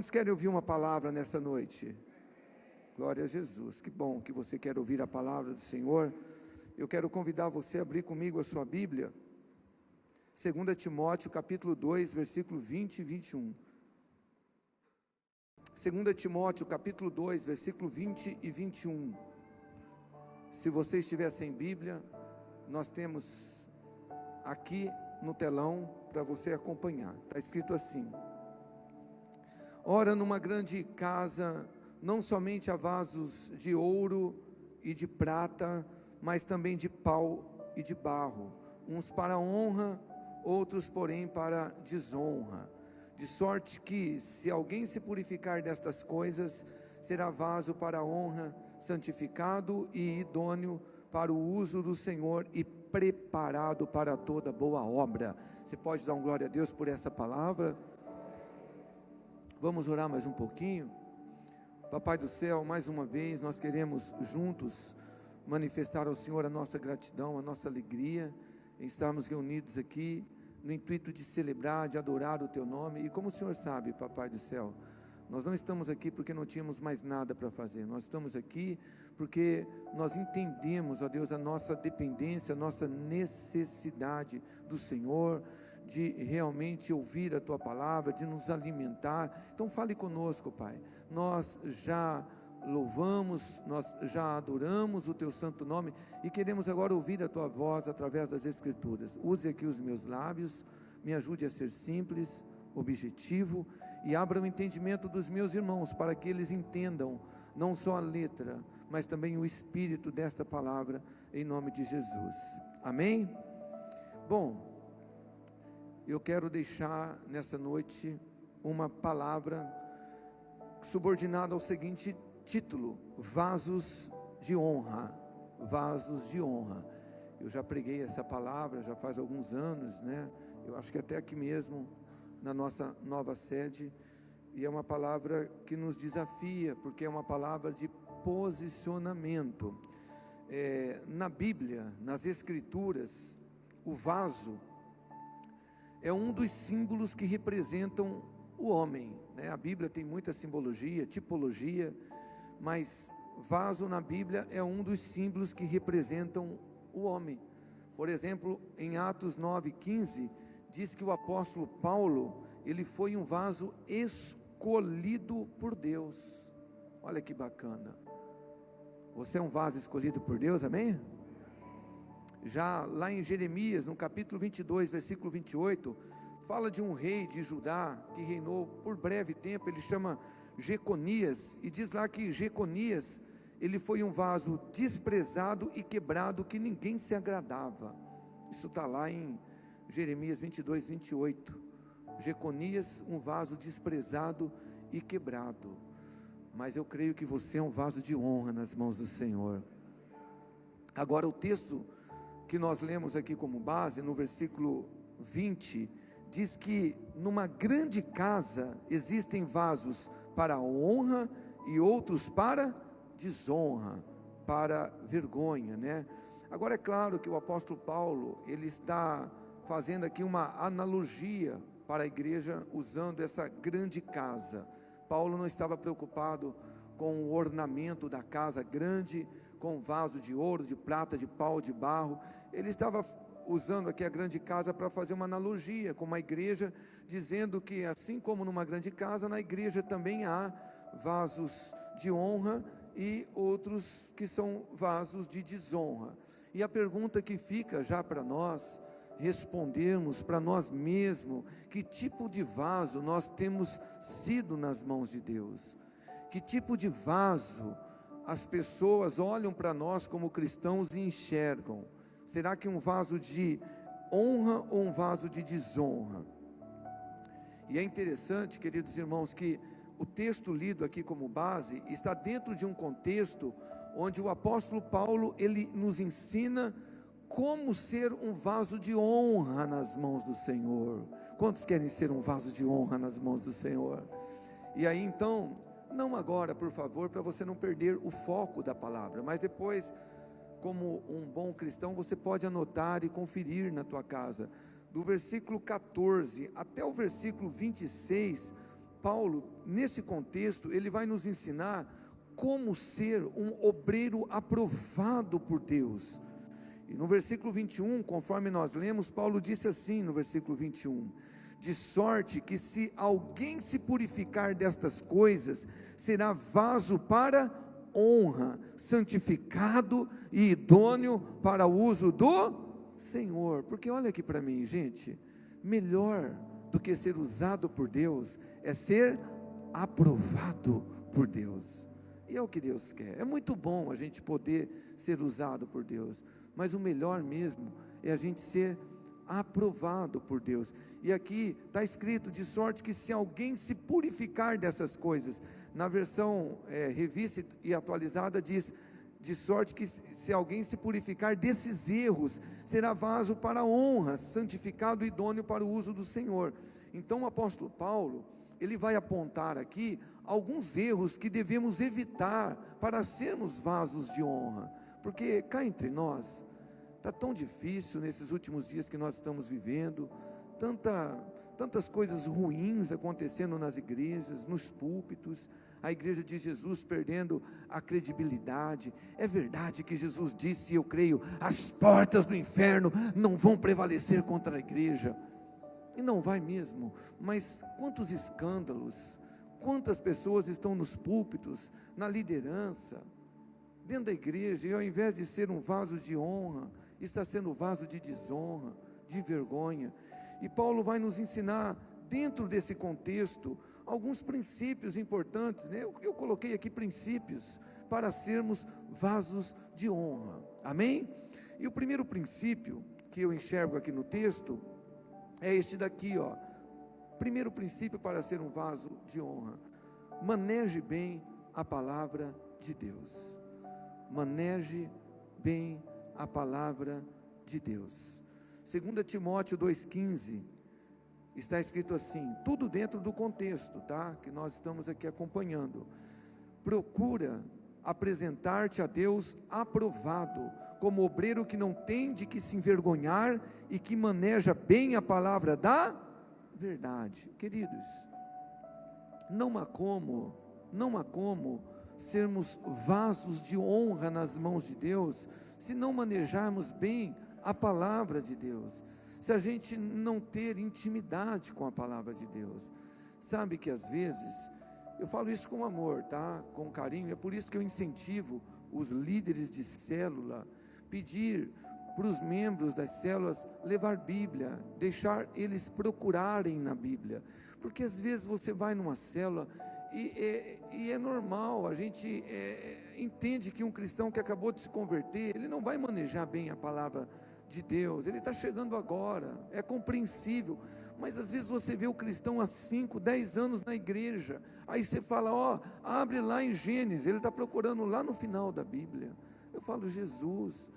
Quantos querem ouvir uma palavra nessa noite? Glória a Jesus, que bom que você quer ouvir a palavra do Senhor. Eu quero convidar você a abrir comigo a sua Bíblia, 2 Timóteo capítulo 2, versículo 20 e 21. 2 Timóteo capítulo 2, versículo 20 e 21. Se você estiver sem Bíblia, nós temos aqui no telão para você acompanhar. Está escrito assim: ora, numa grande casa, não somente há vasos de ouro e de prata, mas também de pau e de barro, uns para honra, outros porém para desonra. De sorte que, se alguém se purificar destas coisas, será vaso para honra, santificado e idôneo para o uso do Senhor e preparado para toda boa obra. Você pode dar um glória a Deus por essa palavra? Vamos orar mais um pouquinho. Papai do céu, mais uma vez nós queremos juntos manifestar ao Senhor a nossa gratidão, a nossa alegria em estarmos reunidos aqui no intuito de celebrar, de adorar o Teu nome. E como o Senhor sabe, Papai do céu, nós não estamos aqui porque não tínhamos mais nada para fazer. Nós estamos aqui porque nós entendemos, ó Deus, a nossa dependência, a nossa necessidade do Senhor, de realmente ouvir a Tua palavra, de nos alimentar. Então fale conosco, Pai. Nós já louvamos, nós já adoramos o Teu santo nome e queremos agora ouvir a Tua voz através das Escrituras. Use aqui os meus lábios, me ajude a ser simples, objetivo, e abra o entendimento dos meus irmãos, para que eles entendam não só a letra, mas também o espírito desta palavra, em nome de Jesus. Amém? Bom, eu quero deixar nessa noite uma palavra subordinada ao seguinte título: vasos de honra. Vasos de honra. Eu já preguei essa palavra já faz alguns anos, né? Eu acho que até aqui mesmo na nossa nova sede, e é uma palavra que nos desafia, porque é uma palavra de posicionamento. Na Bíblia, nas Escrituras, o vaso é um dos símbolos que representam o homem, né? A Bíblia tem muita simbologia, tipologia, mas vaso na Bíblia é um dos símbolos que representam o homem. Por exemplo, em Atos 9:15, diz que o apóstolo Paulo, ele foi um vaso escolhido por Deus. Olha que bacana. Você é um vaso escolhido por Deus, amém? Já lá em Jeremias, no capítulo 22, versículo 28, fala de um rei de Judá, que reinou por breve tempo, ele chama Jeconias, e diz lá que Jeconias, ele foi um vaso desprezado e quebrado, que ninguém se agradava. Isso está lá em Jeremias 22, 28, Jeconias, um vaso desprezado e quebrado. Mas eu creio que você é um vaso de honra nas mãos do Senhor. Agora o texto que nós lemos aqui como base, no versículo 20, diz que numa grande casa existem vasos para honra e outros para desonra, para vergonha, né? Agora é claro que o apóstolo Paulo, ele está fazendo aqui uma analogia para a igreja, usando essa grande casa. Paulo não estava preocupado com o ornamento da casa grande, com vaso de ouro, de prata, de pau, de barro. Ele estava usando aqui a grande casa para fazer uma analogia com uma igreja, dizendo que assim como numa grande casa, na igreja também há vasos de honra e outros que são vasos de desonra. E a pergunta que fica já para nós respondermos para nós mesmos: que tipo de vaso nós temos sido nas mãos de Deus? Que tipo de vaso as pessoas olham para nós como cristãos e enxergam? Será que um vaso de honra ou um vaso de desonra? E é interessante, queridos irmãos, que o texto lido aqui como base está dentro de um contexto onde o apóstolo Paulo, ele nos ensina como ser um vaso de honra nas mãos do Senhor. Quantos querem ser um vaso de honra nas mãos do Senhor? E aí então, não agora, por favor, para você não perder o foco da palavra, mas depois, como um bom cristão, você pode anotar e conferir na tua casa. Do versículo 14 até o versículo 26, Paulo, nesse contexto, ele vai nos ensinar como ser um obreiro aprovado por Deus. E no versículo 21, conforme nós lemos, Paulo disse assim no versículo 21: de sorte que se alguém se purificar destas coisas, será vaso para honra, santificado e idôneo para o uso do Senhor. Porque olha aqui para mim, gente, melhor do que ser usado por Deus é ser aprovado por Deus. E é o que Deus quer. É muito bom a gente poder ser usado por Deus, mas o melhor mesmo é a gente ser aprovado por Deus. E aqui está escrito: de sorte que se alguém se purificar dessas coisas. Na versão revista e atualizada diz: de sorte que se alguém se purificar desses erros, será vaso para honra, santificado e idôneo para o uso do Senhor. Então o apóstolo Paulo, ele vai apontar aqui alguns erros que devemos evitar para sermos vasos de honra, porque cá entre nós, está tão difícil nesses últimos dias que nós estamos vivendo, tantas coisas ruins acontecendo nas igrejas, nos púlpitos, a igreja de Jesus perdendo a credibilidade. É verdade que Jesus disse, e eu creio, as portas do inferno não vão prevalecer contra a igreja, e não vai mesmo, mas quantos escândalos, quantas pessoas estão nos púlpitos, na liderança, dentro da igreja, e ao invés de ser um vaso de honra, está sendo vaso de desonra, de vergonha. E Paulo vai nos ensinar, dentro desse contexto, alguns princípios importantes, né? Eu coloquei aqui princípios para sermos vasos de honra, amém? E o primeiro princípio que eu enxergo aqui no texto é este daqui, ó. Primeiro princípio para ser um vaso de honra: maneje bem a palavra de Deus. Maneje bem a palavra de Deus. 2 Timóteo 2,15 está escrito assim, tudo dentro do contexto, tá? Que nós estamos aqui acompanhando. Procura apresentar-te a Deus aprovado, como obreiro que não tem de que se envergonhar e que maneja bem a palavra da verdade. Queridos, não há como sermos vasos de honra nas mãos de Deus, se não manejarmos bem a palavra de Deus, se a gente não ter intimidade com a palavra de Deus. Sabe que às vezes, eu falo isso com amor, tá? Com carinho, é por isso que eu incentivo os líderes de célula, pedir para os membros das células levar Bíblia, deixar eles procurarem na Bíblia, porque às vezes você vai numa célula, e é normal, a gente entende que um cristão que acabou de se converter, ele não vai manejar bem a palavra de Deus, ele está chegando agora, é compreensível, mas às vezes você vê o cristão há 5, 10 anos na igreja, aí você fala, ó, abre lá em Gênesis, ele está procurando lá no final da Bíblia. Eu falo, Jesus,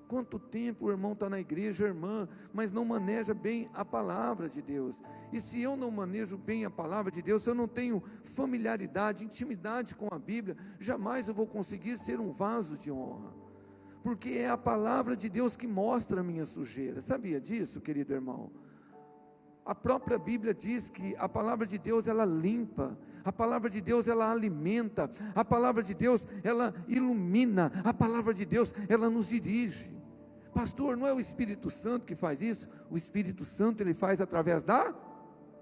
quanto tempo o irmão está na igreja, a irmã, mas não maneja bem a palavra de Deus. E se eu não manejo bem a palavra de Deus, se eu não tenho familiaridade, intimidade com a Bíblia, jamais eu vou conseguir ser um vaso de honra, porque é a palavra de Deus que mostra a minha sujeira. Sabia disso, querido irmão? A própria Bíblia diz que a palavra de Deus, ela limpa, a palavra de Deus, ela alimenta, a palavra de Deus, ela ilumina, a palavra de Deus, ela nos dirige. Pastor, não é o Espírito Santo que faz isso? O Espírito Santo, ele faz através da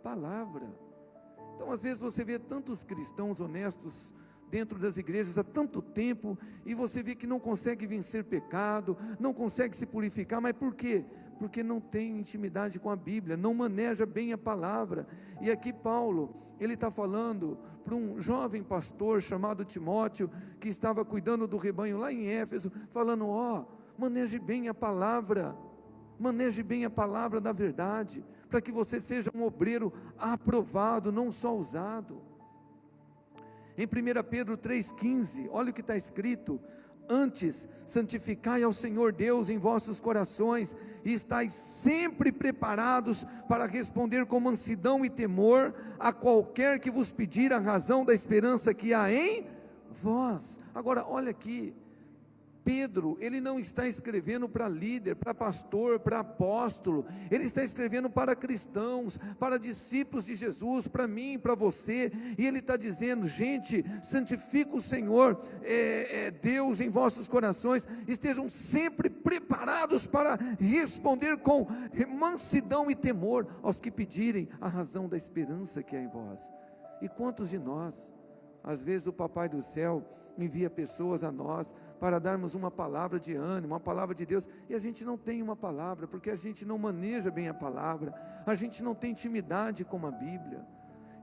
palavra. Então às vezes você vê tantos cristãos honestos dentro das igrejas há tanto tempo, e você vê que não consegue vencer pecado, não consegue se purificar, mas por quê? Porque não tem intimidade com a Bíblia, não maneja bem a palavra. E aqui Paulo, ele está falando para um jovem pastor chamado Timóteo, que estava cuidando do rebanho lá em Éfeso, falando, ó, maneje bem a palavra da verdade, para que você seja um obreiro aprovado, não só usado. Em 1 Pedro 3,15, olha o que está escrito: antes, santificai ao Senhor Deus em vossos corações, e estáis sempre preparados para responder com mansidão e temor a qualquer que vos pedir a razão da esperança que há em vós. Agora olha aqui, Pedro, ele não está escrevendo para líder, para pastor, para apóstolo, ele está escrevendo para cristãos, para discípulos de Jesus, para mim, para você, e ele está dizendo: gente, santifica o Senhor, Deus em vossos corações, estejam sempre preparados para responder com mansidão e temor aos que pedirem a razão da esperança que há em vós. E quantos de nós, às vezes o Papai do Céu envia pessoas a nós para darmos uma palavra de ânimo, uma palavra de Deus, e a gente não tem uma palavra, porque a gente não maneja bem a palavra, a gente não tem intimidade com a Bíblia.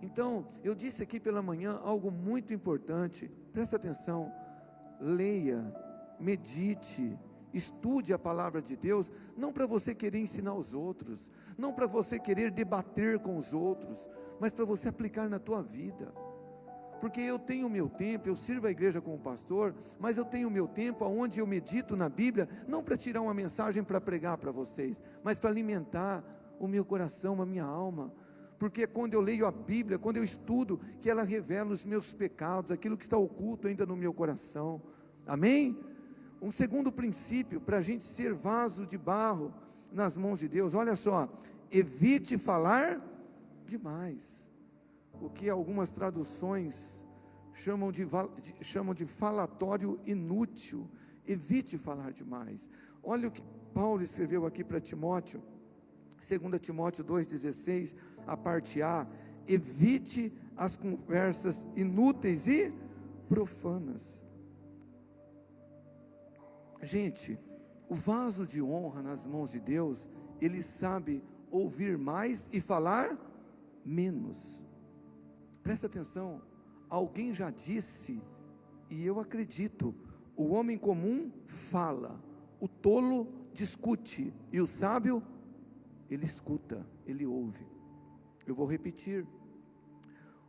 Então, eu disse aqui pela manhã algo muito importante, presta atenção, leia, medite, estude a palavra de Deus, não para você querer ensinar os outros, não para você querer debater com os outros, mas para você aplicar na tua vida. Porque eu tenho o meu tempo, eu sirvo a igreja como pastor, mas eu tenho o meu tempo onde eu medito na Bíblia, não para tirar uma mensagem para pregar para vocês, mas para alimentar o meu coração, a minha alma, porque quando eu leio a Bíblia, quando eu estudo, que ela revela os meus pecados, aquilo que está oculto ainda no meu coração, amém? Um segundo princípio, para a gente ser vaso de barro nas mãos de Deus, olha só, evite falar demais. O que algumas traduções chamam de falatório inútil. Evite falar demais. Olha o que Paulo escreveu aqui para Timóteo, 2 Timóteo 2,16, a parte A: evite as conversas inúteis e profanas. Gente, o vaso de honra nas mãos de Deus, ele sabe ouvir mais e falar menos. Presta atenção, alguém já disse, e eu acredito: o homem comum fala, o tolo discute, e o sábio, ele escuta, ele ouve. Eu vou repetir: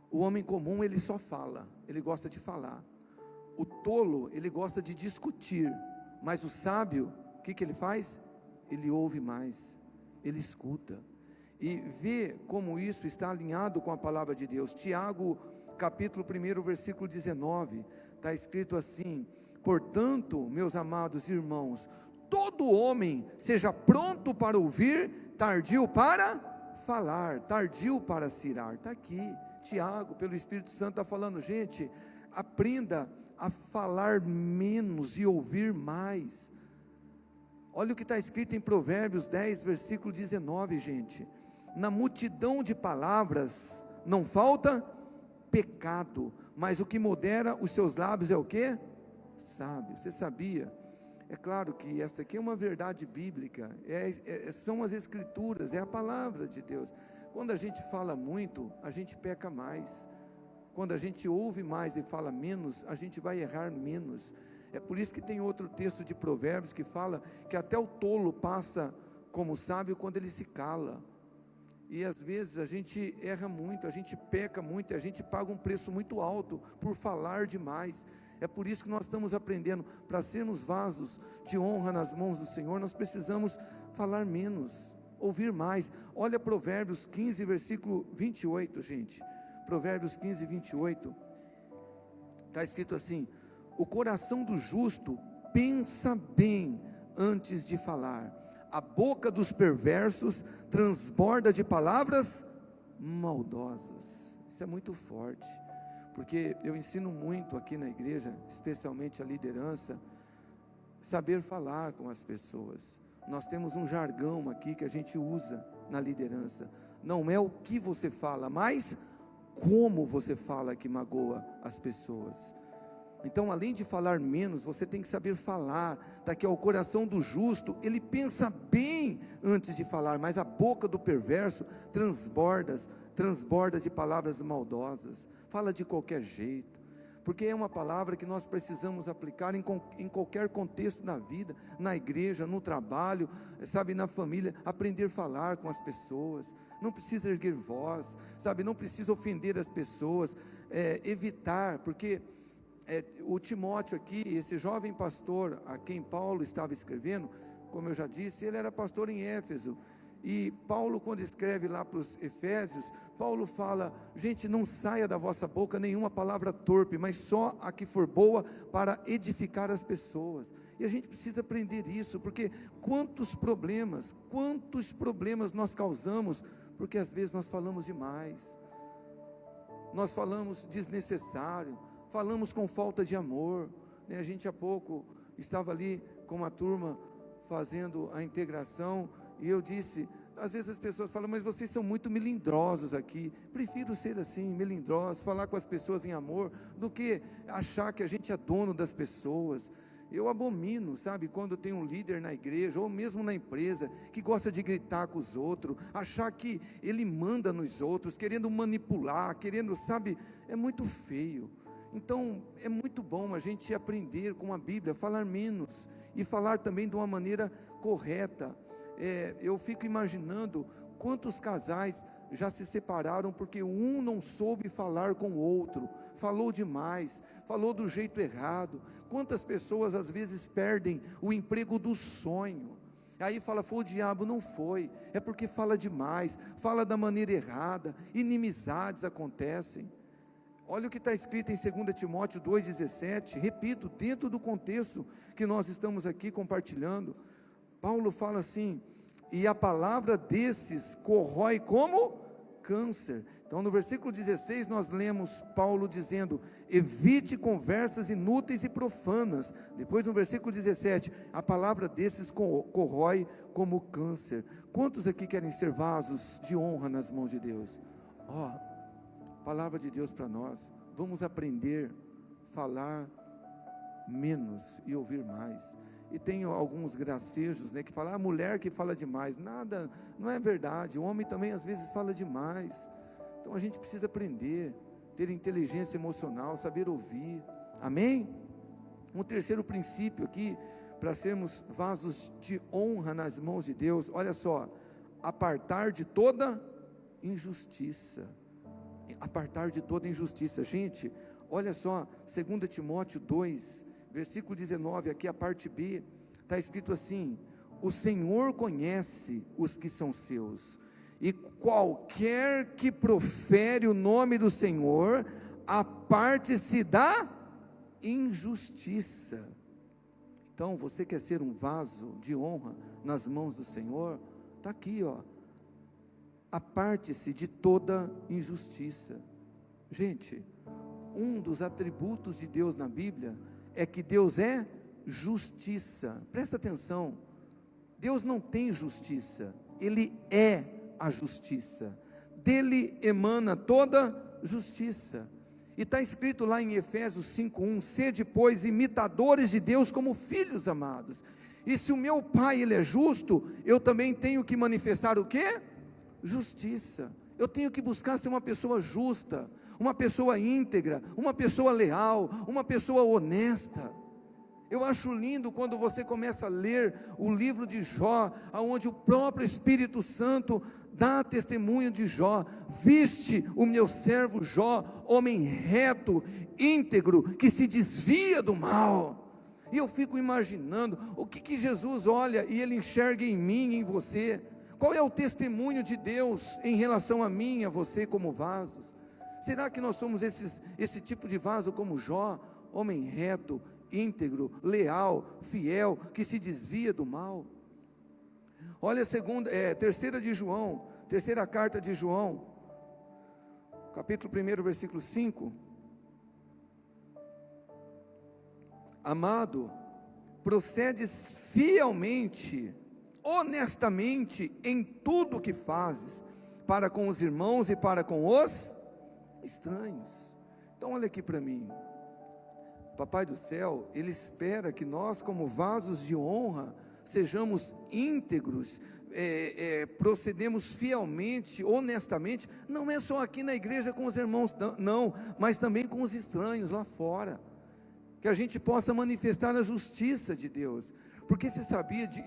o homem comum, ele só fala, ele gosta de falar. O tolo, ele gosta de discutir, mas o sábio, o que ele faz? Ele ouve mais, ele escuta. E vê como isso está alinhado com a palavra de Deus. Tiago, capítulo 1, versículo 19, está escrito assim: portanto, meus amados irmãos, todo homem seja pronto para ouvir, tardio para falar, tardio para se irar. Está aqui, Tiago, pelo Espírito Santo, está falando: gente, aprenda a falar menos e ouvir mais. Olha o que está escrito em Provérbios 10, versículo 19, gente: na multidão de palavras não falta pecado, mas o que modera os seus lábios é o quê? Sábio. Você sabia? É claro que essa aqui é uma verdade bíblica, são as escrituras, é a palavra de Deus. Quando a gente fala muito, a gente peca mais. Quando a gente ouve mais e fala menos, a gente vai errar menos. É por isso que tem outro texto de Provérbios que fala que até o tolo passa como sábio quando ele se cala. E às vezes a gente erra muito, a gente peca muito, a gente paga um preço muito alto por falar demais. É por isso que nós estamos aprendendo, para sermos vasos de honra nas mãos do Senhor, nós precisamos falar menos, ouvir mais. Olha Provérbios 15, versículo 28, gente. Provérbios 15, 28, está escrito assim: o coração do justo pensa bem antes de falar, a boca dos perversos transborda de palavras maldosas. Isso é muito forte, porque eu ensino muito aqui na igreja, especialmente a liderança, saber falar com as pessoas. Nós temos um jargão aqui que a gente usa na liderança: não é o que você fala, mas como você fala que magoa as pessoas. Então, além de falar menos, você tem que saber falar. Está aqui, ó, o coração do justo, ele pensa bem antes de falar, mas a boca do perverso transborda de palavras maldosas. Fala de qualquer jeito, porque é uma palavra que nós precisamos aplicar em qualquer contexto da vida, na igreja, no trabalho, sabe, na família. Aprender a falar com as pessoas, não precisa erguer voz, sabe, não precisa ofender as pessoas, evitar, porque o Timóteo aqui, esse jovem pastor a quem Paulo estava escrevendo, como eu já disse, ele era pastor em Éfeso, E Paulo, quando escreve lá para os Efésios, Paulo fala: gente, não saia da vossa boca nenhuma palavra torpe, mas só a que for boa para edificar as pessoas. E a gente precisa aprender isso, porque quantos problemas nós causamos, porque às vezes nós falamos demais, nós falamos desnecessário, falamos com falta de amor, né? A gente há pouco estava ali com uma turma fazendo a integração, e eu disse, às vezes as pessoas falam: mas vocês são muito melindrosos aqui. Prefiro ser assim, melindroso, falar com as pessoas em amor, do que achar que a gente é dono das pessoas. Eu abomino, sabe, quando tem um líder na igreja, ou mesmo na empresa, que gosta de gritar com os outros, achar que ele manda nos outros, querendo manipular, querendo, sabe, é muito feio. Então, é muito bom a gente aprender com a Bíblia, falar menos, e falar também de uma maneira correta. Eu fico imaginando quantos casais já se separaram porque um não soube falar com o outro, falou demais, falou do jeito errado. Quantas pessoas às vezes perdem o emprego do sonho, aí fala: foi o diabo. Não foi, é porque fala demais, fala da maneira errada, inimizades acontecem. Olha o que está escrito em 2 Timóteo 2,17, repito, dentro do contexto que nós estamos aqui compartilhando, Paulo fala assim: e a palavra desses corrói como câncer. Então no versículo 16 nós lemos Paulo dizendo: evite conversas inúteis e profanas. Depois no versículo 17, a palavra desses corrói como câncer. Quantos aqui querem ser vasos de honra nas mãos de Deus? Palavra de Deus para nós: vamos aprender a falar menos e ouvir mais. E tem alguns gracejos, né, que falam: a mulher que fala demais. Nada, não é verdade. O homem também às vezes fala demais. Então a gente precisa aprender, ter inteligência emocional, saber ouvir. Amém? Um terceiro princípio aqui, para sermos vasos de honra nas mãos de Deus, olha só: apartar de toda injustiça. Apartar de toda injustiça. Gente, olha só, 2 Timóteo 2, versículo 19, aqui a parte B, está escrito assim: o Senhor conhece os que são seus, e qualquer que profere o nome do Senhor, aparte-se da injustiça. Então, você quer ser um vaso de honra nas mãos do Senhor? Está aqui, aparte-se de toda injustiça. Gente, um dos atributos de Deus na Bíblia é que Deus é justiça. Presta atenção, Deus não tem justiça, Ele é a justiça, dele emana toda justiça. E está escrito lá em Efésios 5:1, sede pois imitadores de Deus como filhos amados. E se o meu Pai Ele é justo, eu também tenho que manifestar o quê? Justiça. Eu tenho que buscar ser uma pessoa justa, uma pessoa íntegra, uma pessoa leal, uma pessoa honesta. Eu acho lindo quando você começa a ler o livro de Jó, onde o próprio Espírito Santo dá testemunho de Jó: viste o meu servo Jó, homem reto, íntegro, que se desvia do mal. E eu fico imaginando o que Jesus olha e Ele enxerga em mim e em você. Qual é o testemunho de Deus em relação a mim e a você como vasos? Será que nós somos esse tipo de vaso como Jó, homem reto, íntegro, leal, fiel, que se desvia do mal? Olha a terceira carta de João, capítulo 1, versículo 5. Amado, procedes fielmente, honestamente em tudo o que fazes, para com os irmãos e para com os estranhos. Então olha aqui para mim, Papai do céu, Ele espera que nós, como vasos de honra, sejamos íntegros, procedemos fielmente, honestamente, não é só aqui na igreja com os irmãos, não, mas também com os estranhos lá fora, que a gente possa manifestar a justiça de Deus. Porque você sabia de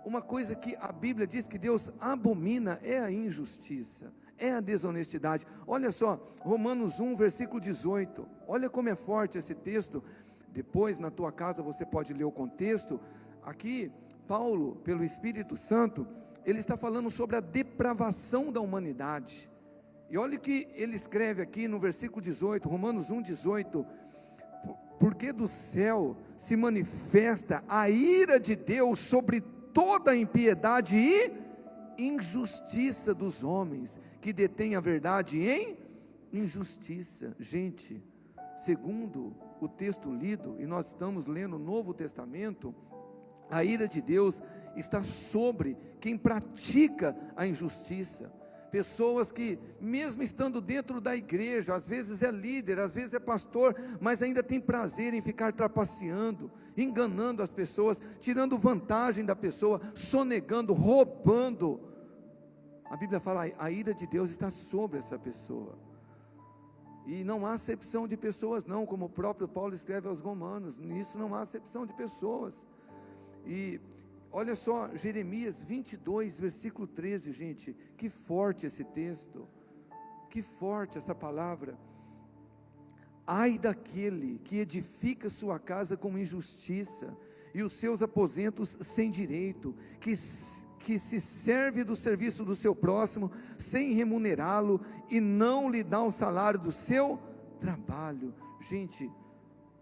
uma coisa que a Bíblia diz que Deus abomina? É a injustiça, é a desonestidade. Olha só, Romanos 1, versículo 18, olha como é forte esse texto. Depois na tua casa você pode ler o contexto. Aqui Paulo, pelo Espírito Santo, ele está falando sobre a depravação da humanidade. E olha o que ele escreve aqui no versículo 18, Romanos 1,18: porque do céu se manifesta a ira de Deus sobre toda a impiedade e injustiça dos homens, que detêm a verdade em injustiça. Gente, segundo o texto lido, e nós estamos lendo o Novo Testamento, a ira de Deus está sobre quem pratica a injustiça. Pessoas que, mesmo estando dentro da igreja, às vezes é líder, às vezes é pastor, mas ainda tem prazer em ficar trapaceando, enganando as pessoas, tirando vantagem da pessoa, sonegando, roubando. A Bíblia fala, a ira de Deus está sobre essa pessoa. E não há acepção de pessoas não, como o próprio Paulo escreve aos Romanos, nisso não há acepção de pessoas. E olha só, Jeremias 22, versículo 13, gente, que forte esse texto, que forte essa palavra. Ai daquele que edifica sua casa com injustiça, e os seus aposentos sem direito, que se serve do serviço do seu próximo, sem remunerá-lo, e não lhe dá o salário do seu trabalho. Gente,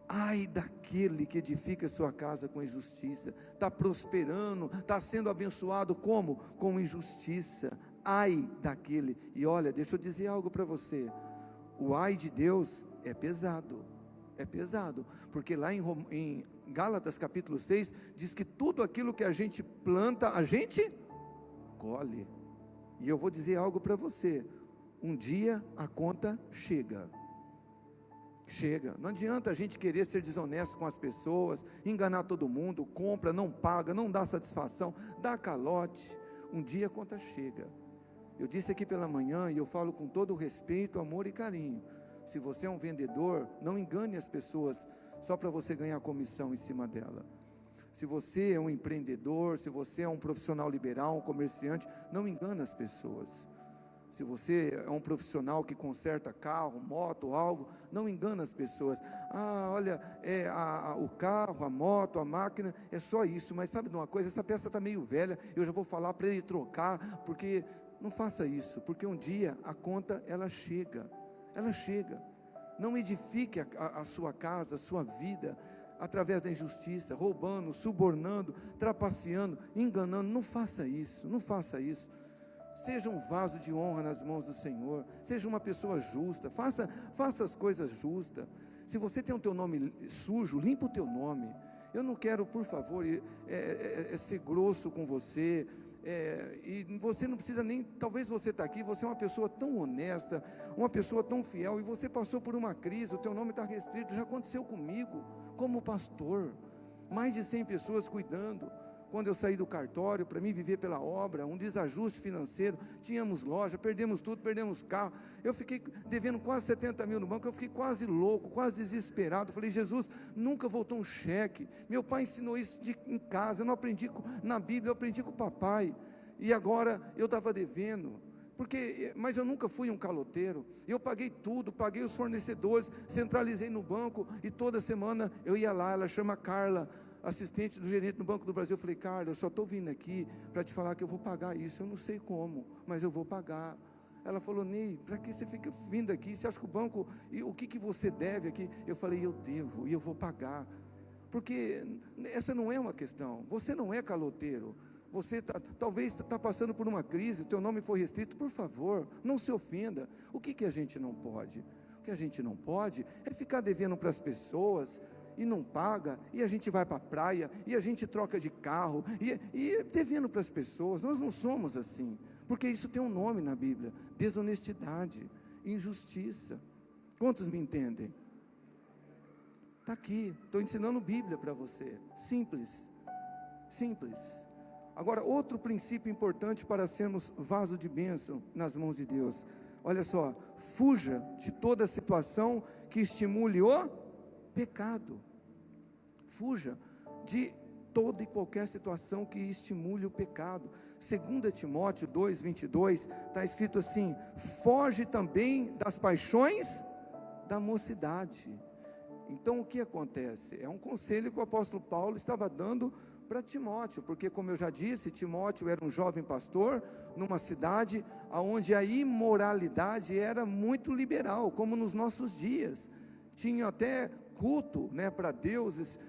ai daquele que edifica sua casa com injustiça, está prosperando, está sendo abençoado como? Com injustiça. Ai daquele. E olha, deixa eu dizer algo para você, o ai de Deus é pesado, porque lá em Gálatas capítulo 6, diz que tudo aquilo que a gente planta, a gente colhe. E eu vou dizer algo para você, um dia a conta chega, não adianta a gente querer ser desonesto com as pessoas, enganar todo mundo, compra, não paga, não dá satisfação, dá calote, um dia a conta chega. Eu disse aqui pela manhã, e eu falo com todo o respeito, amor e carinho, se você é um vendedor, não engane as pessoas, só para você ganhar comissão em cima dela. Se você é um empreendedor, se você é um profissional liberal, um comerciante, não engane as pessoas. Se você é um profissional que conserta carro, moto, algo, não engana as pessoas. Olha, o carro, a moto, a máquina, é só isso, mas sabe de uma coisa, essa peça está meio velha, eu já vou falar para ele trocar, porque não faça isso, porque um dia a conta ela chega. Não edifique a sua casa, a sua vida, através da injustiça, roubando, subornando, trapaceando, enganando. Não faça isso. Seja um vaso de honra nas mãos do Senhor, seja uma pessoa justa, faça as coisas justas. Se você tem o teu nome sujo, limpa o teu nome. Eu não quero, por favor, ser grosso com você, e você não precisa nem, talvez você está aqui, você é uma pessoa tão honesta, uma pessoa tão fiel, e você passou por uma crise, o teu nome está restrito. Já aconteceu comigo, como pastor, mais de 100 pessoas cuidando, quando eu saí do cartório, para mim viver pela obra, um desajuste financeiro, tínhamos loja, perdemos tudo, perdemos carro, eu fiquei devendo quase 70 mil no banco, eu fiquei quase louco, quase desesperado, falei, Jesus, nunca voltou um cheque, meu pai ensinou isso em casa, eu não aprendi na Bíblia, eu aprendi com o papai, e agora eu estava devendo, mas eu nunca fui um caloteiro, eu paguei tudo, paguei os fornecedores, centralizei no banco, e toda semana eu ia lá, ela chama Carla, assistente do gerente no Banco do Brasil. Eu falei, Carla, eu só estou vindo aqui para te falar que eu vou pagar isso, eu não sei como, mas eu vou pagar. Ela falou, Ney, para que você fica vindo aqui, você acha que o banco, o que você deve aqui? Eu falei, eu devo, e eu vou pagar, porque essa não é uma questão, você não é caloteiro, você talvez está passando por uma crise, o teu nome foi restrito, por favor, não se ofenda. O que a gente não pode? O que a gente não pode é ficar devendo para as pessoas, e não paga, e a gente vai para a praia, e a gente troca de carro, e devendo para as pessoas. Nós não somos assim, porque isso tem um nome na Bíblia, desonestidade, injustiça. Quantos me entendem? Está aqui, estou ensinando Bíblia para você, simples. Agora, outro princípio importante para sermos vaso de bênção nas mãos de Deus, olha só, fuja de toda situação que estimule o pecado. Fuja de toda e qualquer situação que estimule o pecado. 2 Timóteo 2:22, está escrito assim, foge também das paixões da mocidade. Então o que acontece? É um conselho que o apóstolo Paulo estava dando para Timóteo, porque como eu já disse, Timóteo era um jovem pastor, numa cidade onde a imoralidade era muito liberal, como nos nossos dias, tinha até culto, para deuses,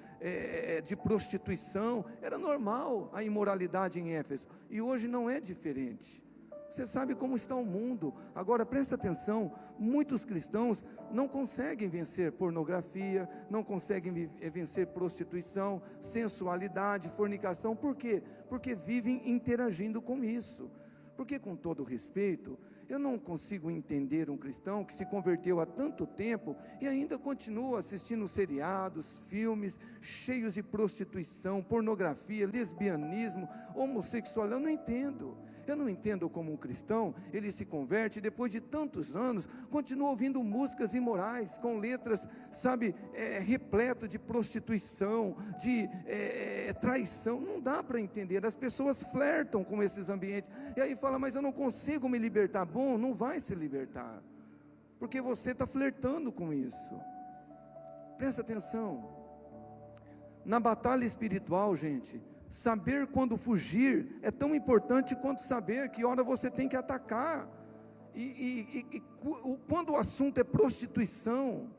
de prostituição, era normal a imoralidade em Éfeso, e hoje não é diferente. Você sabe como está o mundo. Agora presta atenção, muitos cristãos não conseguem vencer pornografia, não conseguem vencer prostituição, sensualidade, fornicação. Por quê? Porque vivem interagindo com isso. Porque, com todo respeito, eu não consigo entender um cristão que se converteu há tanto tempo e ainda continua assistindo seriados, filmes cheios de prostituição, pornografia, lesbianismo, homossexual. Eu não entendo. Eu não entendo como um cristão, ele se converte e depois de tantos anos, continua ouvindo músicas imorais, com letras, repleto de prostituição, de traição. Não dá para entender. As pessoas flertam com esses ambientes, e aí fala, mas eu não consigo me libertar. Bom, não vai se libertar, porque você está flertando com isso. Presta atenção, na batalha espiritual, gente, saber quando fugir é tão importante quanto saber que hora você tem que atacar. E quando o assunto é prostituição,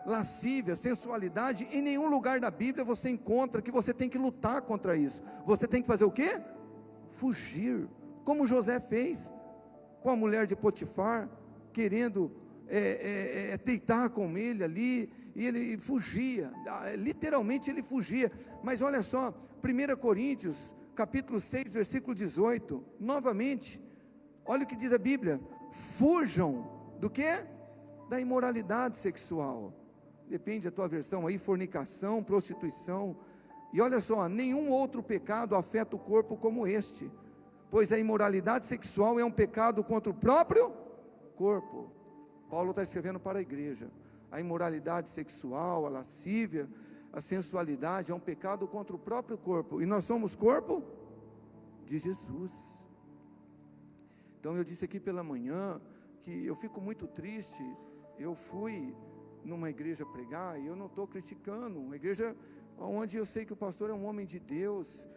lascívia, sensualidade, em nenhum lugar da Bíblia você encontra que você tem que lutar contra isso. Você tem que fazer o quê? Fugir, como José fez com a mulher de Potifar, querendo deitar com ele ali, e ele fugia, literalmente ele fugia. Mas olha só, 1 Coríntios, capítulo 6, versículo 18, novamente, olha o que diz a Bíblia: fujam do quê? Da imoralidade sexual. Depende da tua versão aí, fornicação, prostituição. E olha só, nenhum outro pecado afeta o corpo como este, pois a imoralidade sexual é um pecado contra o próprio corpo. Paulo está escrevendo para a igreja. A imoralidade sexual, a lascívia, a sensualidade é um pecado contra o próprio corpo, e nós somos corpo de Jesus. Então eu disse aqui pela manhã que eu fico muito triste. Eu fui numa igreja pregar, e eu não estou criticando, uma igreja onde eu sei que o pastor é um homem de Deus,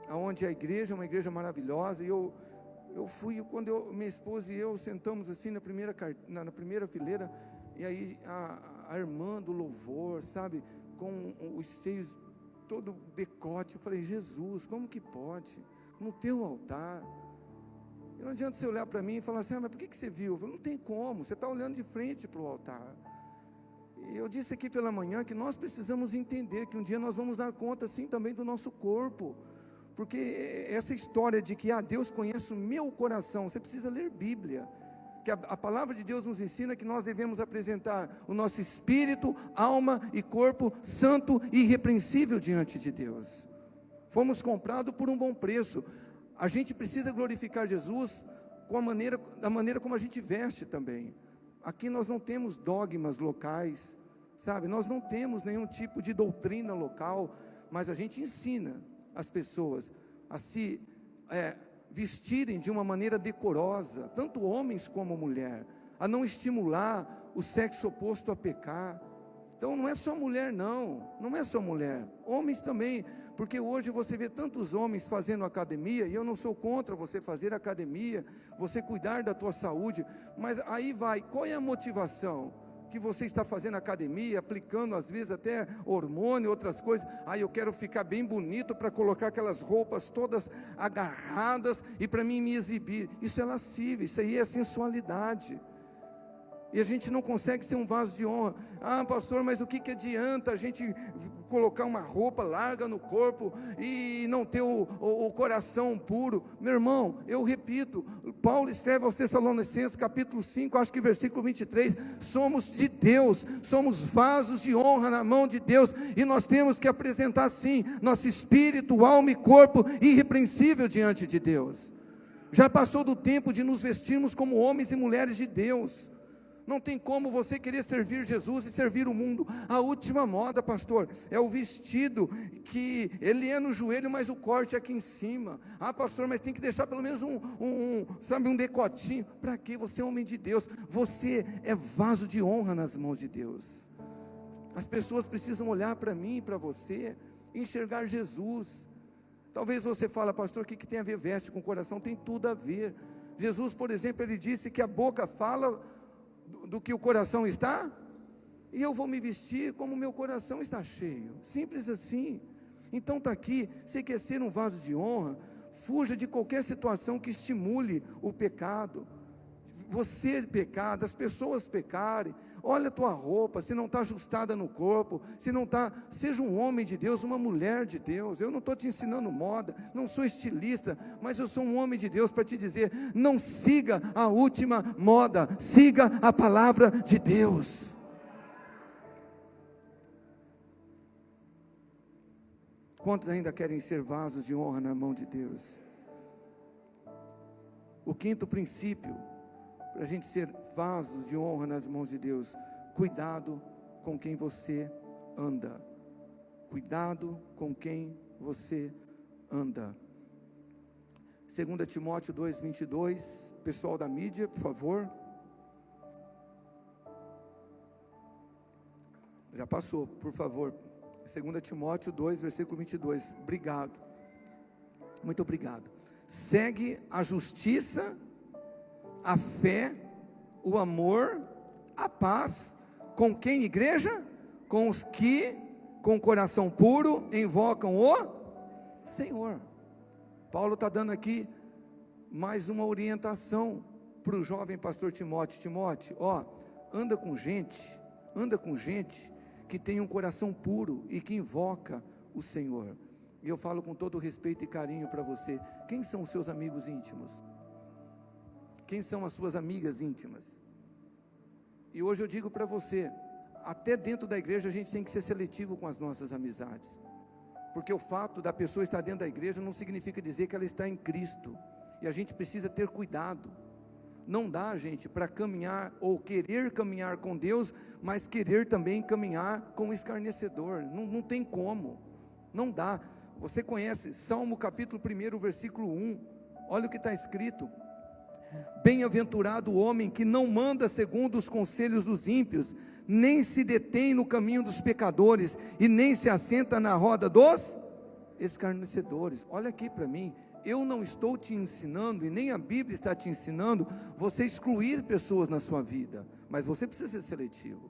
onde a igreja é uma igreja maravilhosa. E eu fui, quando minha esposa e eu sentamos assim na primeira fileira, e aí a irmã do louvor, com os seios todo decote, eu falei, Jesus, como que pode? No teu altar. E não adianta você olhar para mim e falar assim, mas por que você viu? Eu falei, não tem como, você está olhando de frente para o altar. E eu disse aqui pela manhã que nós precisamos entender que um dia nós vamos dar conta assim também do nosso corpo, porque essa história de que Deus conhece o meu coração, você precisa ler Bíblia, que a palavra de Deus nos ensina que nós devemos apresentar o nosso espírito, alma e corpo santo e irrepreensível diante de Deus. Fomos comprados por um bom preço. A gente precisa glorificar Jesus da maneira como a gente veste também. Aqui nós não temos dogmas locais, nós não temos nenhum tipo de doutrina local, mas a gente ensina as pessoas a se vestirem de uma maneira decorosa, tanto homens como mulher, a não estimular o sexo oposto a pecar. Então não é só mulher, não é só mulher, homens também, porque hoje você vê tantos homens fazendo academia, e eu não sou contra você fazer academia, você cuidar da tua saúde, mas aí qual é a motivação? Que você está fazendo academia, aplicando às vezes até hormônio, outras coisas. Eu quero ficar bem bonito para colocar aquelas roupas todas agarradas e para mim me exibir. Isso é lascívio, isso aí é sensualidade. E a gente não consegue ser um vaso de honra. Pastor, mas o que adianta a gente colocar uma roupa larga no corpo e não ter o coração puro? Meu irmão, eu repito, Paulo escreve aos Tessalonicenses, capítulo 5, acho que versículo 23, somos de Deus, somos vasos de honra na mão de Deus, e nós temos que apresentar sim, nosso espírito, alma e corpo irrepreensível diante de Deus. Já passou do tempo de nos vestirmos como homens e mulheres de Deus. Não tem como você querer servir Jesus e servir o mundo. A última moda, pastor, é o vestido que ele é no joelho, mas o corte é aqui em cima. Pastor, mas tem que deixar pelo menos um decotinho. Para quê? Você é homem de Deus, você é vaso de honra nas mãos de Deus. As pessoas precisam olhar para mim e para você, enxergar Jesus. Talvez você fale, pastor, o que tem a ver veste com o coração? Tem tudo a ver. Jesus, por exemplo, ele disse que a boca fala do que o coração está, e eu vou me vestir como o meu coração está cheio, simples assim. Então está aqui, você quer ser um vaso de honra, fuja de qualquer situação que estimule o pecado, você pecar, as pessoas pecarem. Olha a tua roupa, se não está ajustada no corpo, se não está, seja um homem de Deus, uma mulher de Deus. Eu não estou te ensinando moda, não sou estilista, mas eu sou um homem de Deus para te dizer, não siga a última moda, siga a palavra de Deus. Quantos ainda querem ser vasos de honra na mão de Deus? O quinto princípio, para a gente ser vasos de honra nas mãos de Deus: cuidado com quem você anda. Cuidado com quem você anda. 2 Timóteo 2:22, pessoal da mídia, por favor. Já passou, por favor. 2 Timóteo 2, versículo 22. Obrigado. Muito obrigado. Segue a justiça, a fé, o amor, a paz, com quem, igreja? Com os que, com coração puro, invocam o Senhor. Paulo está dando aqui mais uma orientação para o jovem pastor Timóteo. Timóteo, anda com gente que tem um coração puro e que invoca o Senhor. E eu falo com todo respeito e carinho para você, quem são os seus amigos íntimos? Quem são as suas amigas íntimas? E hoje eu digo para você, até dentro da igreja a gente tem que ser seletivo com as nossas amizades, porque o fato da pessoa estar dentro da igreja não significa dizer que ela está em Cristo, e a gente precisa ter cuidado. Não dá, gente, para caminhar ou querer caminhar com Deus, mas querer também caminhar com o escarnecedor, não tem como, não dá. Você conhece Salmo capítulo 1, versículo 1, olha o que está escrito: bem-aventurado o homem que não manda segundo os conselhos dos ímpios, nem se detém no caminho dos pecadores, e nem se assenta na roda dos escarnecedores. Olha aqui para mim, eu não estou te ensinando, e nem a Bíblia está te ensinando, você excluir pessoas na sua vida, mas você precisa ser seletivo.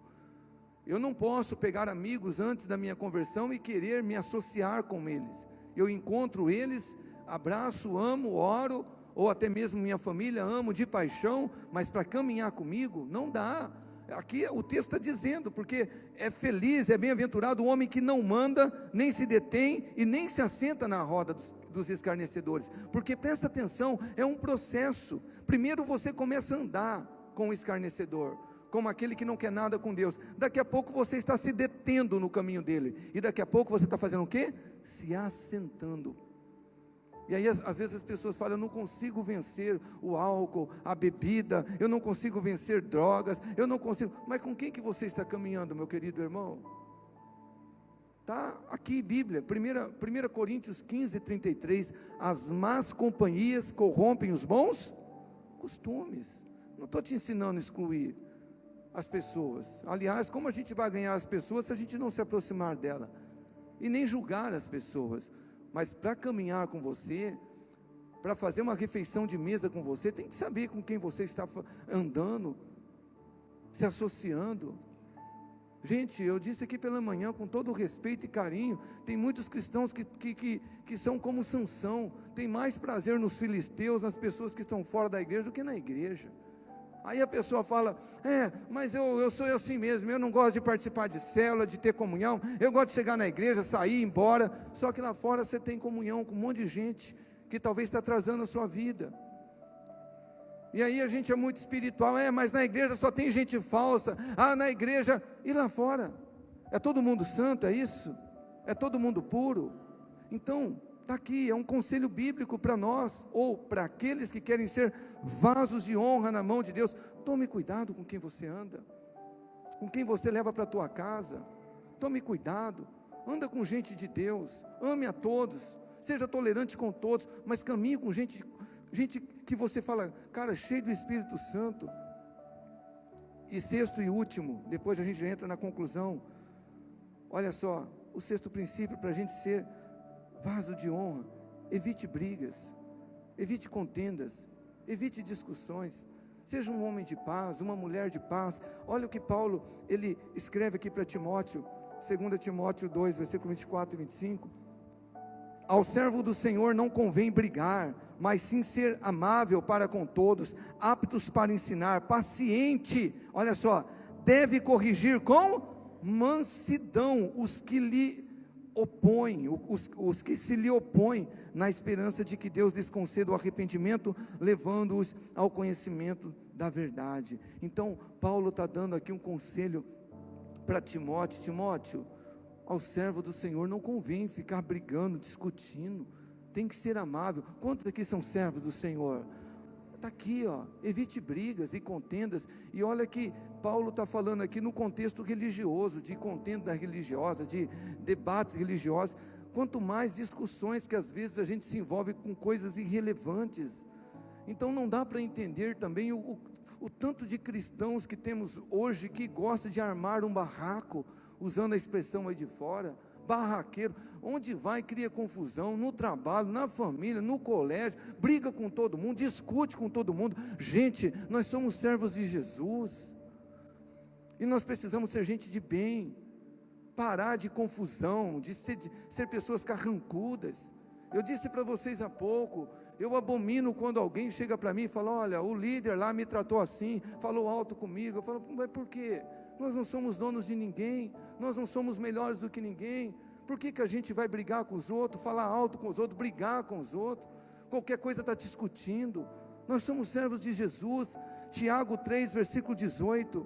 Eu não posso pegar amigos antes da minha conversão e querer me associar com eles. Eu encontro eles, abraço, amo, oro, ou até mesmo minha família, amo de paixão, mas para caminhar comigo, não dá. Aqui o texto está dizendo, porque é feliz, é bem-aventurado o homem que não manda, nem se detém, e nem se assenta na roda dos escarnecedores, porque presta atenção, é um processo. Primeiro você começa a andar com o escarnecedor, como aquele que não quer nada com Deus. Daqui a pouco você está se detendo no caminho dele, e daqui a pouco você está fazendo o quê? Se assentando. E aí às vezes as pessoas falam, eu não consigo vencer o álcool, a bebida, eu não consigo vencer drogas, eu não consigo. Mas com quem que você está caminhando, meu querido irmão? Está aqui Bíblia, 1 Coríntios 15:33, as más companhias corrompem os bons costumes. Não estou te ensinando a excluir as pessoas. Aliás, como a gente vai ganhar as pessoas se a gente não se aproximar dela? E nem julgar as pessoas. Mas para caminhar com você, para fazer uma refeição de mesa com você, tem que saber com quem você está andando, se associando. Gente, eu disse aqui pela manhã, com todo respeito e carinho, tem muitos cristãos que são como Sansão, tem mais prazer nos filisteus, nas pessoas que estão fora da igreja, do que na igreja. Aí a pessoa fala, mas eu sou assim mesmo, eu não gosto de participar de célula, de ter comunhão, eu gosto de chegar na igreja, sair, ir embora. Só que lá fora você tem comunhão com um monte de gente, que talvez está atrasando a sua vida. E aí a gente é muito espiritual, mas na igreja só tem gente falsa, na igreja, e lá fora? É todo mundo santo, é isso? É todo mundo puro? Então, está aqui, é um conselho bíblico para nós, ou para aqueles que querem ser vasos de honra na mão de Deus. Tome cuidado com quem você anda, com quem você leva para a tua casa. Tome cuidado, anda com gente de Deus, ame a todos, seja tolerante com todos, mas caminhe com gente que você fala, cara, cheio do Espírito Santo. E sexto e último, depois a gente já entra na conclusão, olha só, o sexto princípio para a gente ser vaso de honra, evite brigas, evite contendas, evite discussões, seja um homem de paz, uma mulher de paz. Olha o que Paulo, ele escreve aqui para Timóteo, 2 Timóteo 2, versículo 24 e 25, ao servo do Senhor não convém brigar, mas sim ser amável para com todos, aptos para ensinar, paciente, olha só, deve corrigir com mansidão os que lhe opõem, os que se lhe opõem, na esperança de que Deus lhes conceda o arrependimento, levando-os ao conhecimento da verdade. Então Paulo está dando aqui um conselho para Timóteo: Timóteo, ao servo do Senhor não convém ficar brigando, discutindo, tem que ser amável. Quantos aqui são servos do Senhor? Está aqui, ó, evite brigas e contendas. E olha que Paulo está falando aqui no contexto religioso, de contenda religiosa, de debates religiosos. Quanto mais discussões que às vezes a gente se envolve com coisas irrelevantes. Então não dá para entender também o tanto de cristãos que temos hoje que gosta de armar um barraco, usando a expressão aí de fora, barraqueiro, onde vai cria confusão, no trabalho, na família, no colégio, briga com todo mundo, discute com todo mundo. Gente, nós somos servos de Jesus, e nós precisamos ser gente de bem, parar de confusão, de ser pessoas carrancudas. Eu disse para vocês há pouco, eu abomino quando alguém chega para mim e fala: olha, o líder lá me tratou assim, falou alto comigo. Eu falo: mas por quê? Nós não somos donos de ninguém, nós não somos melhores do que ninguém. Por que a gente vai brigar com os outros, falar alto com os outros, brigar com os outros? Qualquer coisa está discutindo. Nós somos servos de Jesus. Tiago 3, versículo 18.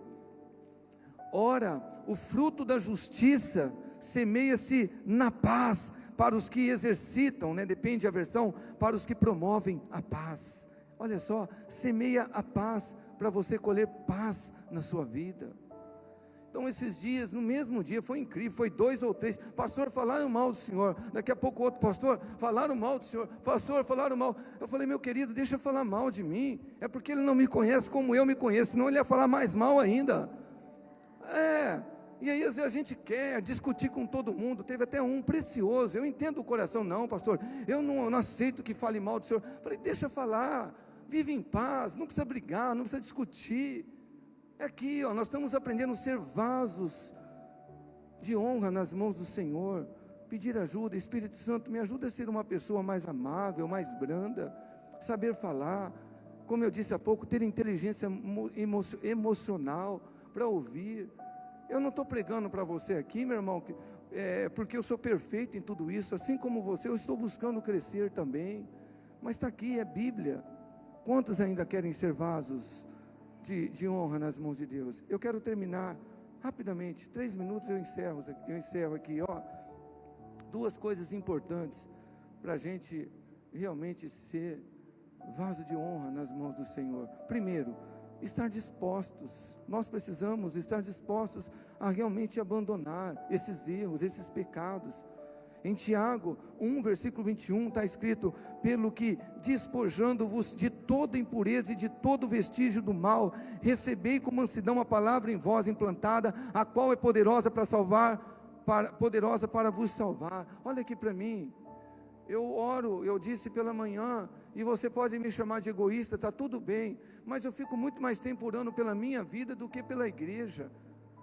Ora, o fruto da justiça semeia-se na paz para os que exercitam, depende da versão, para os que promovem a paz. Olha só, semeia a paz para você colher paz na sua vida. Então esses dias, no mesmo dia, foi incrível, foi 2 ou 3, pastor, falaram mal do senhor, daqui a pouco outro, pastor, falaram mal do senhor, pastor, falaram mal. Eu falei: meu querido, deixa eu falar mal de mim, é porque ele não me conhece como eu me conheço, senão ele ia falar mais mal ainda. E aí a gente quer discutir com todo mundo. Teve até um precioso, eu entendo o coração: não, pastor, eu não aceito que fale mal do senhor. Eu falei: deixa eu falar, vive em paz, não precisa brigar, não precisa discutir. É aqui, ó, nós estamos aprendendo a ser vasos de honra nas mãos do Senhor, pedir ajuda. Espírito Santo, me ajuda a ser uma pessoa mais amável, mais branda, saber falar, como eu disse há pouco, ter inteligência emocional para ouvir. Eu não estou pregando para você aqui, meu irmão, porque eu sou perfeito em tudo isso, assim como você, eu estou buscando crescer também, mas está aqui, é Bíblia. Quantos ainda querem ser vasos de honra nas mãos de Deus? Eu quero terminar rapidamente, 3 minutos eu encerro aqui, ó. 2 coisas importantes para a gente realmente ser vaso de honra nas mãos do Senhor. Primeiro, estar dispostos. Nós precisamos estar dispostos a realmente abandonar esses erros, esses pecados. Em Tiago 1, versículo 21, está escrito: pelo que, despojando-vos de toda impureza e de todo vestígio do mal, recebei com mansidão a palavra em vós implantada, a qual é poderosa para salvar, poderosa para vos salvar. Olha aqui para mim, eu oro, eu disse pela manhã, e você pode me chamar de egoísta, está tudo bem, mas eu fico muito mais tempo orando pela minha vida do que pela igreja.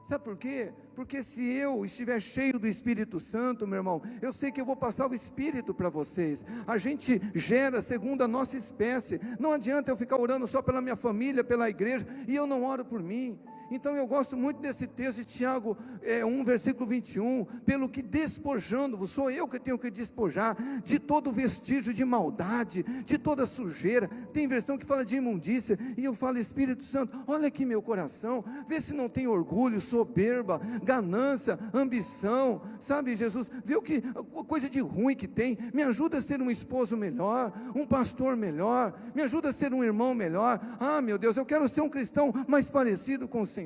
Sabe por quê? Porque se eu estiver cheio do Espírito Santo, meu irmão, eu sei que eu vou passar o Espírito para vocês. A gente gera segundo a nossa espécie. Não adianta eu ficar orando só pela minha família, pela igreja, e eu não oro por mim. Então eu gosto muito desse texto de Tiago 1, versículo 21, pelo que despojando-vos, sou eu que tenho que despojar de todo vestígio de maldade, de toda sujeira. Tem versão que fala de imundícia, e eu falo: Espírito Santo, olha aqui meu coração, vê se não tem orgulho, soberba, ganância, ambição, sabe, Jesus, vê o que coisa de ruim que tem. Me ajuda a ser um esposo melhor, um pastor melhor, me ajuda a ser um irmão melhor. Ah, meu Deus, eu quero ser um cristão mais parecido com o Senhor.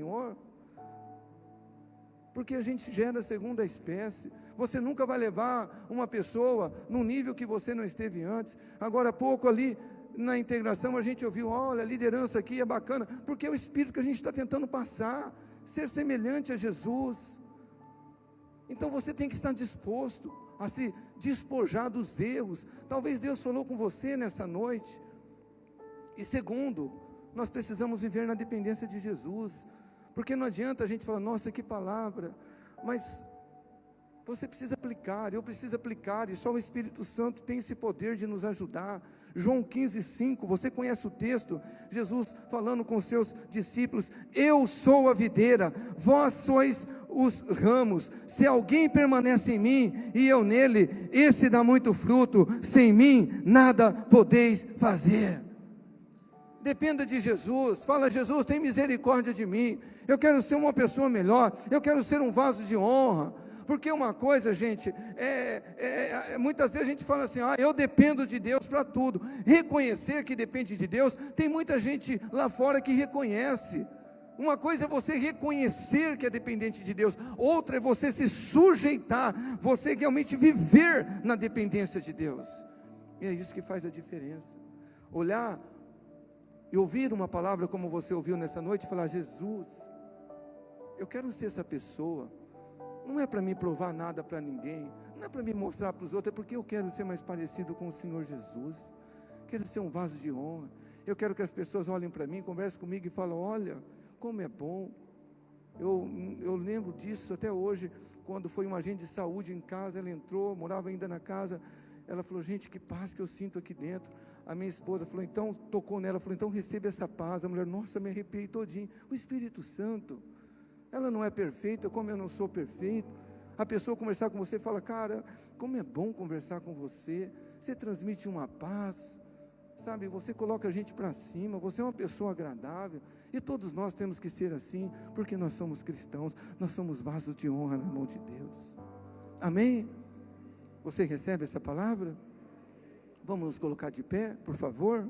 Porque a gente gera segundo a espécie. Você nunca vai levar uma pessoa num nível que você não esteve antes. Agora há pouco ali na integração a gente ouviu: olha, a liderança aqui é bacana, porque é o espírito que a gente está tentando passar, ser semelhante a Jesus. Então você tem que estar disposto a se despojar dos erros. Talvez Deus falou com você nessa noite. E segundo, nós precisamos viver na dependência de Jesus, porque não adianta a gente falar, nossa, que palavra, mas você precisa aplicar, eu preciso aplicar, e só o Espírito Santo tem esse poder de nos ajudar. João 15:5, você conhece o texto, Jesus falando com os seus discípulos, eu sou a videira, vós sois os ramos, se alguém permanece em mim, e eu nele, esse dá muito fruto, sem mim, nada podeis fazer. Dependa de Jesus, fala, Jesus, tem misericórdia de mim, eu quero ser uma pessoa melhor, eu quero ser um vaso de honra. Porque uma coisa, gente, muitas vezes a gente fala assim, eu dependo de Deus para tudo. Reconhecer que depende de Deus, tem muita gente lá fora que reconhece. Uma coisa é você reconhecer que é dependente de Deus, outra é você se sujeitar, você realmente viver na dependência de Deus. E é isso que faz a diferença. Olhar e ouvir uma palavra como você ouviu nessa noite e falar, Jesus, eu quero ser essa pessoa. Não é para me provar nada para ninguém, não é para me mostrar para os outros, é porque eu quero ser mais parecido com o Senhor Jesus, quero ser um vaso de honra, eu quero que as pessoas olhem para mim, conversem comigo e falem, olha, como é bom. Eu lembro disso até hoje, quando foi um agente de saúde em casa, ela entrou, morava ainda na casa, ela falou, gente, que paz que eu sinto aqui dentro. A minha esposa falou, então, tocou nela, falou, então receba essa paz. A mulher, nossa, me arrepiei todinho. O Espírito Santo, ela não é perfeita, como eu não sou perfeito. A pessoa conversar com você e fala, cara, como é bom conversar com você, você transmite uma paz, sabe, você coloca a gente para cima, você é uma pessoa agradável, e todos nós temos que ser assim, porque nós somos cristãos, nós somos vasos de honra na mão de Deus, amém? Você recebe essa palavra? Vamos nos colocar de pé, por favor.